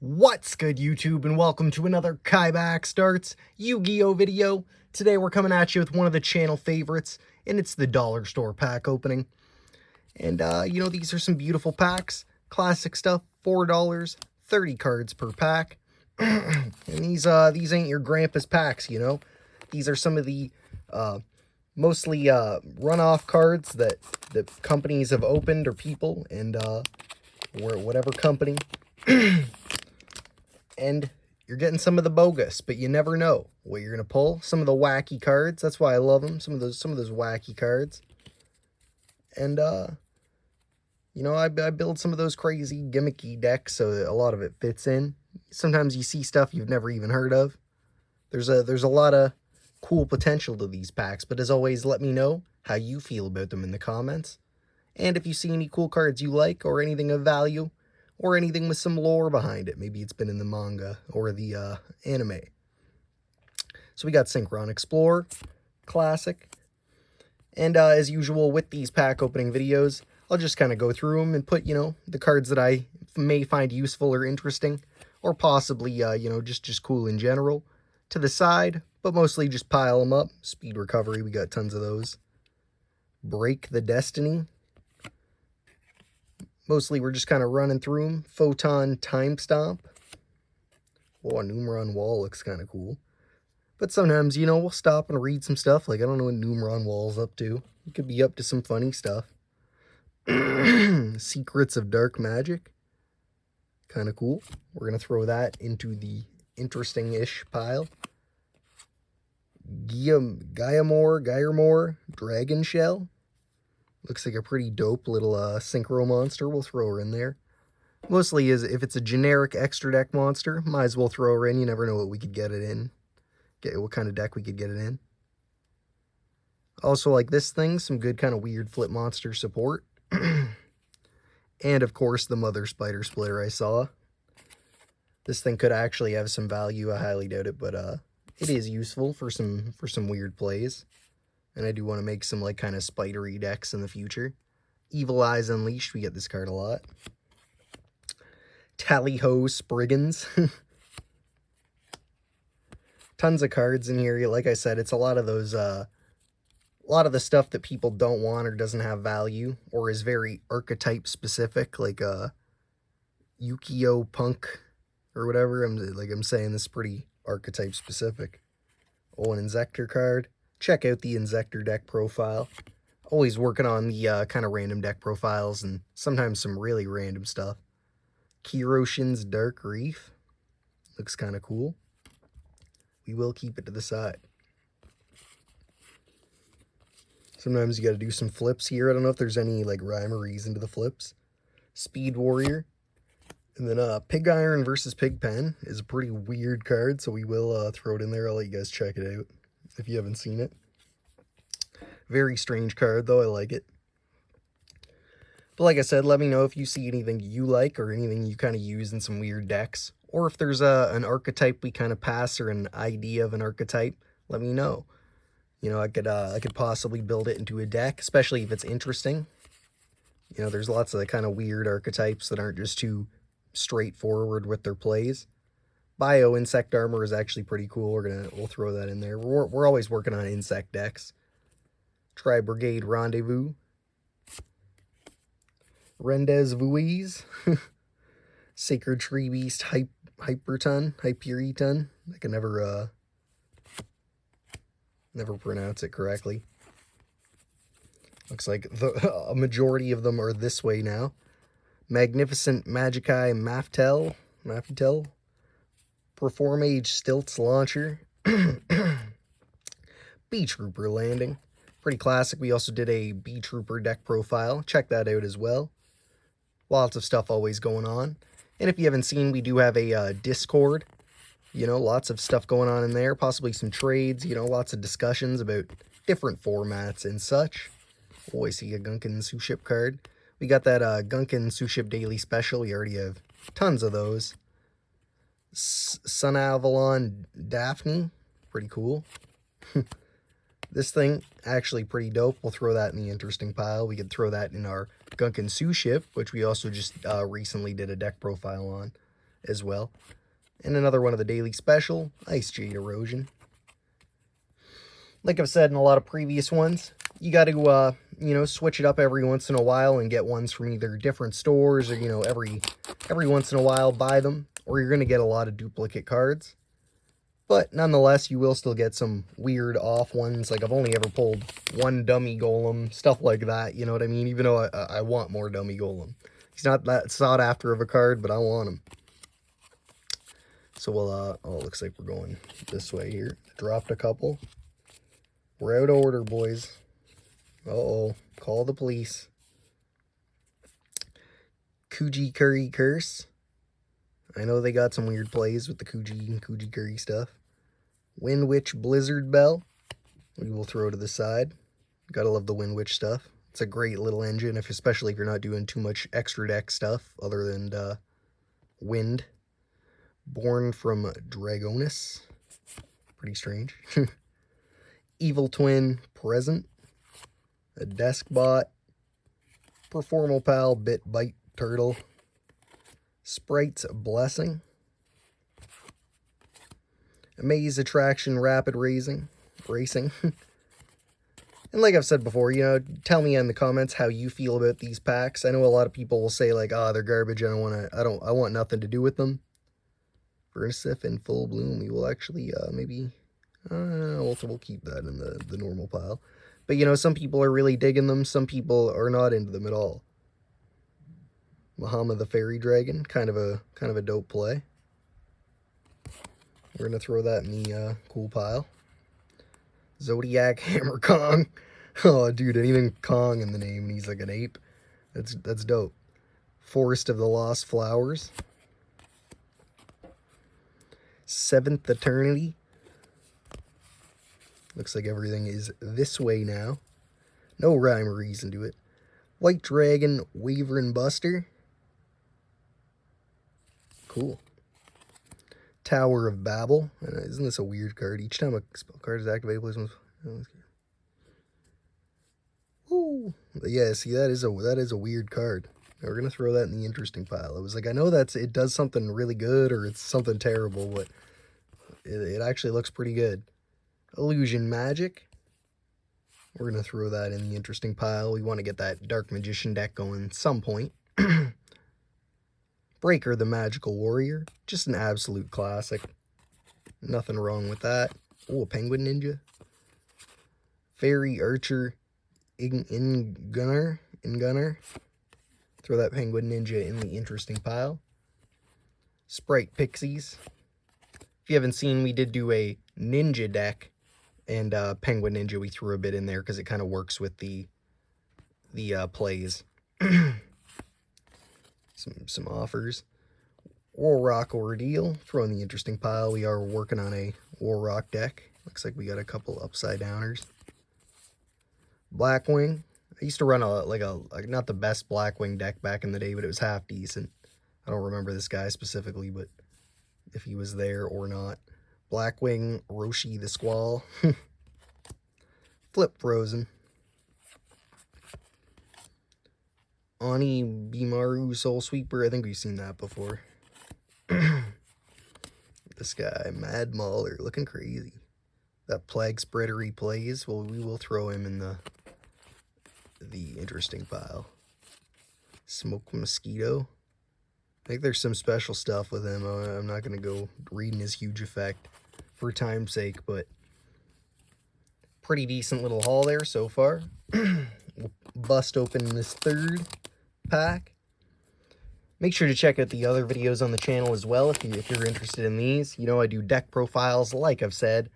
What's good, YouTube, and welcome to another KaibaHacksDartz Yu-Gi-Oh video. Today we're coming at you with one of the channel favorites, and it's the dollar store pack opening. And, these are some beautiful packs. Classic stuff, $4, 30 cards per pack. And these ain't your grandpa's packs, you know. These are some of the, mostly, runoff cards that companies have opened, or people, and, or whatever company. And you're getting some of the bogus, but you never know what you're gonna pull. Some of the wacky cards. That's why I love them. Some of those wacky cards. And I build some of those crazy gimmicky decks, so a lot of it fits in. Sometimes you see stuff you've never even heard of. There's a lot of cool potential to these packs, but as always, let me know how you feel about them in the comments. And if you see any cool cards you like, or anything of value, or anything with some lore behind it. Maybe it's been in the manga or the anime. So we got Synchron Explorer, classic. And as usual with these pack opening videos, I'll just kind of go through them and put, the cards that I may find useful or interesting, or possibly, just cool in general, to the side, but mostly just pile them up. Speed Recovery, we got tons of those. Break the Destiny. Mostly we're just kind of running through them. Photon Time Stomp. Oh, a Numeron Wall looks kind of cool. But sometimes, we'll stop and read some stuff. Like, I don't know what Numeron Wall's up to. It could be up to some funny stuff. Secrets of Dark Magic. Kind of cool. We're going to throw that into the interesting-ish pile. Gyamore Dragon Shell. Looks like a pretty dope little synchro monster. We'll throw her in there. Mostly if it's a generic extra deck monster, might as well throw her in. You never know what we could get it in. What kind of deck we could get it in. Also, like this thing, some good kind of weird flip monster support. And of course, the Mother Spider Splitter I saw. This thing could actually have some value. I highly doubt it, but it is useful for some weird plays. And I do want to make some, like, kind of spidery decks in the future. Evil Eyes Unleashed, we get this card a lot. Tally-Ho Spriggans. Tons of cards in here. Like I said, it's a lot of those, a lot of the stuff that people don't want or doesn't have value, or is very archetype specific, like, Yugioh Punk, or whatever. I'm saying this is pretty archetype specific. Oh, an Inzektor card. Check out the Inzektor deck profile. Always working on the kind of random deck profiles, and sometimes some really random stuff. Kiroshin's Dark Reef. Looks kind of cool. We will keep it to the side. Sometimes you got to do some flips here. I don't know if there's any like rhyme or reason to the flips. Speed Warrior. And then Pig Iron versus Pigpen is a pretty weird card, so we will throw it in there. I'll let you guys check it out if you haven't seen it. Very strange card, though. I like it. But like I said, let me know if you see anything you like, or anything you kind of use in some weird decks. Or if there's an archetype we kind of pass, or an idea of an archetype, let me know. I could possibly build it into a deck, especially if it's interesting. There's lots of kind of weird archetypes that aren't just too straightforward with their plays. Bio Insect Armor is actually pretty cool. We'll throw that in there. We're always working on insect decks. Tri Brigade Rendezvous. Rendez Vuiz. Sacred Tree Beast Hyperiton. I can never pronounce it correctly. Looks like a majority of them are this way now. Magnificent Magikai Maftel. Performage Stilts Launcher. B-Trooper Landing. Pretty classic. We also did a B-Trooper deck profile. Check that out as well. Lots of stuff always going on. And if you haven't seen, we do have a Discord. Lots of stuff going on in there. Possibly some trades. Lots of discussions about different formats and such. Always see a Gunkin Suship card. We got that Gunkin Suship Daily Special. We already have tons of those. Sun Avalon Daphne, pretty cool. This thing, actually pretty dope. We'll throw that in the interesting pile. We could throw that in our Gunkin Suship, which we also just recently did a deck profile on. as well. And another one of the daily special, Ice Jade Erosion. Like I've said in a lot of previous ones, you got to, you know, switch it up every once in a while and get ones from either different stores or, you know, every once in a while buy them, or you're going to get a lot of duplicate cards. But nonetheless, you will still get some weird off ones. Like I've only ever pulled one dummy golem, stuff like that, you know what I mean? Even though I want more dummy golem. He's not that sought after of a card, but I want him. So we'll, oh, it looks like we're going this way here. Dropped a couple. We're out of order, boys. Uh-oh. Call the police. Kuji Curry Curse. I know they got some weird plays with the Kuji Curry stuff. Wind Witch Blizzard Bell. We will throw to the side. Gotta love the Wind Witch stuff. It's a great little engine, especially if you're not doing too much extra deck stuff other than wind. Born from Dragonis. Pretty strange. Evil Twin Present. A Desk Bot. Performal Pal Bit Bite Turtle. Sprite's Blessing. Amaze Attraction Rapid Racing. And like I've said before, you know, tell me in the comments how you feel about these packs. I know a lot of people will say like, "Ah, they're garbage. I want nothing to do with them." Vernisif in full bloom. We will actually maybe we'll keep that in the normal pile. But you know, some people are really digging them. Some people are not into them at all. Mahama the Fairy Dragon, kind of a dope play. We're gonna throw that in the cool pile. Zodiac Hammer Kong. Oh, dude, and even Kong in the name, and he's like an ape. That's dope. Forest of the Lost Flowers. Seventh Eternity. Looks like everything is this way now. No rhyme or reason to it. White Dragon Wyvern Buster. Cool. Tower of Babel. Isn't this a weird card? Each time a spell card is activated, plays one. Ooh. Yeah, see, that is a weird card. Now we're gonna throw that in the interesting pile. It was like, I know it does something really good or it's something terrible, but it actually looks pretty good. Illusion Magic. We're gonna throw that in the interesting pile. We want to get that Dark Magician deck going at some point. Breaker the Magical Warrior. Just an absolute classic. Nothing wrong with that. Oh, a Penguin Ninja. Fairy Archer in Gunner. Throw that Penguin Ninja in the interesting pile. Sprite Pixies. If you haven't seen, we did do a Ninja deck. And Penguin Ninja, we threw a bit in there because it kind of works with the plays. Some offers. War Rock Ordeal. Throw in the interesting pile. We are working on a War Rock deck. Looks like we got a couple upside downers. Blackwing. I used to run not the best Blackwing deck back in the day, but it was half decent. I don't remember this guy specifically, but if he was there or not. Blackwing Roshi the Squall. Flip Frozen. Ani Bimaru Soul Sweeper. I think we've seen that before. This guy, Mad Mauler, looking crazy. That Plague Spreader he plays, well, we will throw him in the interesting pile. Smoke Mosquito. I think there's some special stuff with him. I'm not going to go reading his huge effect for time's sake, but pretty decent little haul there so far. We'll bust open this third pack. Make sure to check out the other videos on the channel as well if you're interested in these. You know, I do deck profiles, like I've said,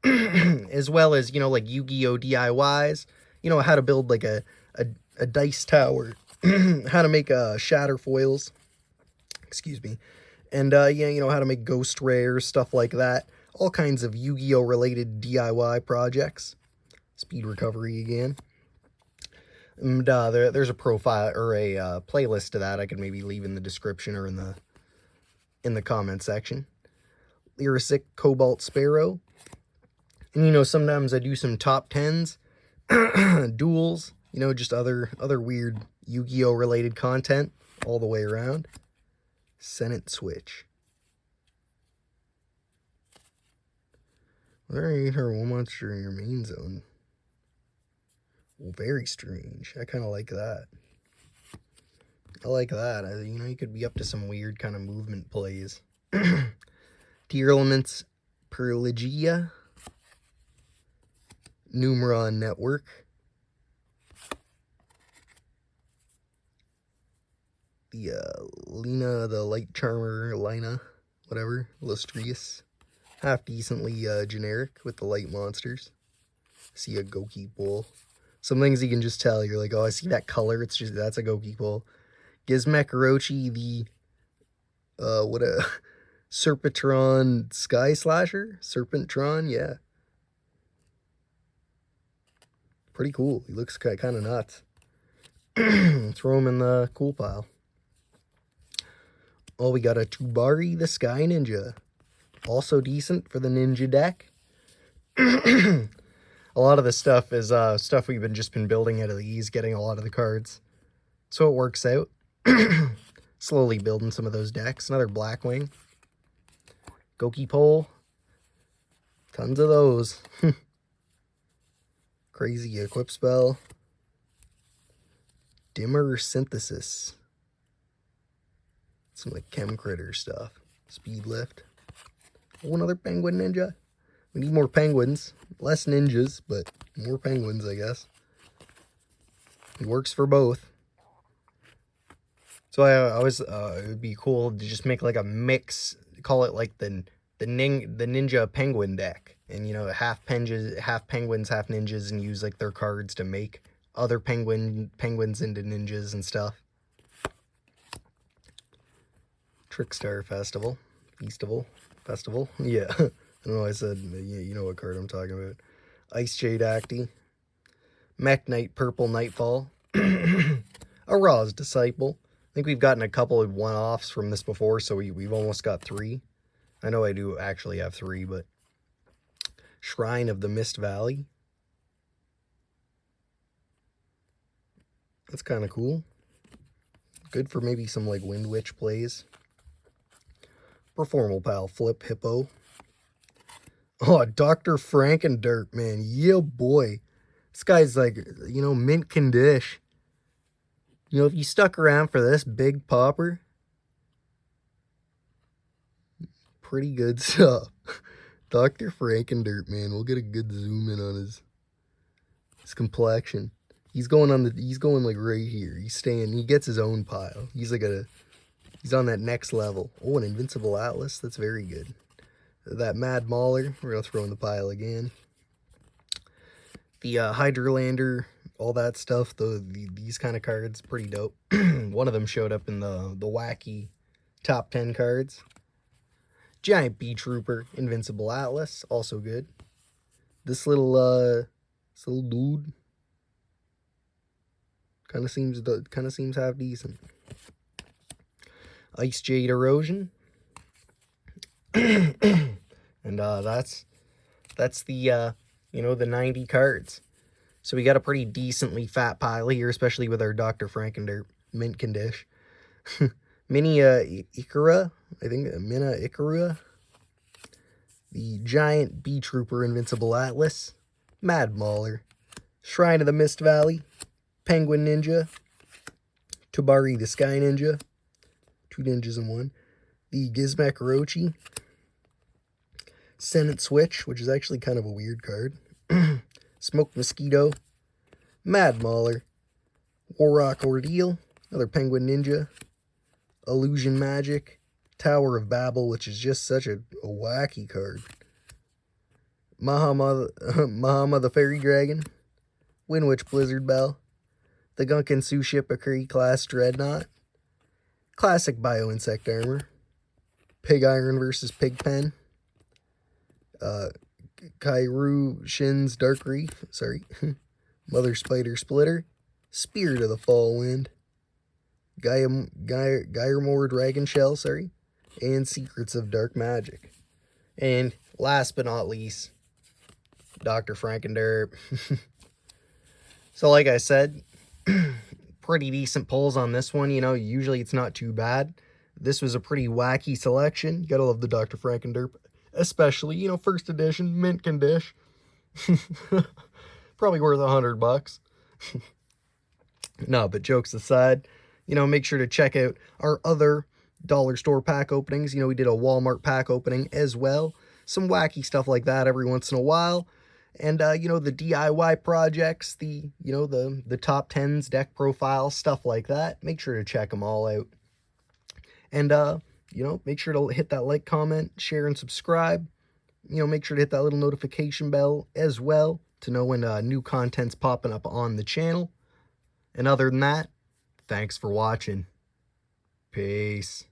as well as, you know, like Yu-Gi-Oh! DIYs. You know, how to build like a dice tower, how to make shatter foils, excuse me, and yeah, you know, how to make ghost rares, stuff like that. All kinds of Yu-Gi-Oh! Related DIY projects. Speed recovery again. And there's a profile or a playlist to that I could maybe leave in the description or in the comment section. Lyrisic Cobalt Sparrow. And you know, sometimes I do some top 10s, duels, you know, just other weird Yu-Gi-Oh! Related content all the way around. Senate Switch. Alright, her one monster in your main zone. Well, very strange. I kind of like that. I like that. You know, you could be up to some weird kind of movement plays. Tier Elements, Perligia, Numeron Network, the Lina, the Light Charmer, Lina, whatever, Lustrious. Half decently generic with the light monsters. See a Goki Bull. Some things you can just tell. You're like, oh, I see that color. It's just, that's a Goki Bull. Gizmek Orochi, the Serpentron Sky Slasher? Serpentron, yeah. Pretty cool. He looks kind of nuts. Throw him in the cool pile. Oh, we got a Tubari, the Sky Ninja. Also decent for the ninja deck. A lot of this stuff is stuff we've just been building out of these, getting a lot of the cards. So it works out. Slowly building some of those decks. Another Blackwing. Goki Pole. Tons of those. Crazy Equip Spell. Dimmer Synthesis. Some like Chem Critter stuff. Speed Lift. Oh, another Penguin Ninja. We need more penguins. Less ninjas, but more penguins, I guess. It works for both. So I always, it would be cool to just make like a mix, call it like the ninja penguin deck. And, you know, half penguins, half ninjas, and use like their cards to make other penguins into ninjas and stuff. Trickstar Festival. Yeah. I know I said, you know what card I'm talking about. Ice Jade Acti. Mech Knight Purple Nightfall. A Ra's Disciple. I think we've gotten a couple of one-offs from this before, so we've almost got 3. I know I do actually have 3, but... Shrine of the Mist Valley. That's kind of cool. Good for maybe some, like, Wind Witch plays. Performal Pal Flip Hippo. Oh, Dr. Frankendirt, man. Yeah, boy. This guy's, like, you know, mint condition. You know, if you stuck around for this big popper, pretty good stuff. Dr. Frankendirt, man. We'll get a good zoom in on his complexion. He's going like right here. He gets his own pile. He's on that next level. Oh, an Invincible Atlas. That's very good. That Mad Mauler, we're going to throw in the pile again. The Hydrolander, all that stuff, these kind of cards, pretty dope. One of them showed up in the wacky top 10 cards. Giant Bee Trooper, Invincible Atlas, also good. This little dude kind of seems half decent. Ice Jade Erosion. And that's the you know, the 90 cards. So we got a pretty decently fat pile here, especially with our Dr. Frankendirt mint condition. Mini Ikura, I think Mina Ikura. The Giant Bee Trooper Invincible Atlas. Mad Mauler. Shrine of the Mist Valley. Penguin Ninja. Tubari the Sky Ninja. 2 ninjas in 1. The Gizmek Orochi. Senate Switch, which is actually kind of a weird card. Smoke Mosquito. Mad Mauler. Warrock Ordeal. Another Penguin Ninja. Illusion Magic. Tower of Babel, which is just such a wacky card. Mahama the Fairy Dragon. Windwitch Blizzard Bell. The Gunkin Sushipakuri Class Dreadnought. Classic Bio-Insect Armor. Pig Iron versus Pigpen. Kairu Shin's Dark Reef. Sorry. Mother Spider Splitter. Spirit of the Fall Wind. Gyarmore Dragon Shell, sorry. And Secrets of Dark Magic. And last but not least, Dr. Frankendirt. So like I said, pretty decent pulls on this one. You know, usually it's not too bad. This was a pretty wacky selection. You gotta love the Dr. Frankenderp, especially, you know, first edition, mint condition. Probably worth $100. No, but jokes aside, you know, make sure to check out our other dollar store pack openings. You know, we did a Walmart pack opening as well. Some wacky stuff like that every once in a while. And, you know, the DIY projects, the top 10s, deck profiles, stuff like that. Make sure to check them all out. And, you know, make sure to hit that like, comment, share, and subscribe. You know, make sure to hit that little notification bell as well to know when new content's popping up on the channel. And other than that, thanks for watching. Peace.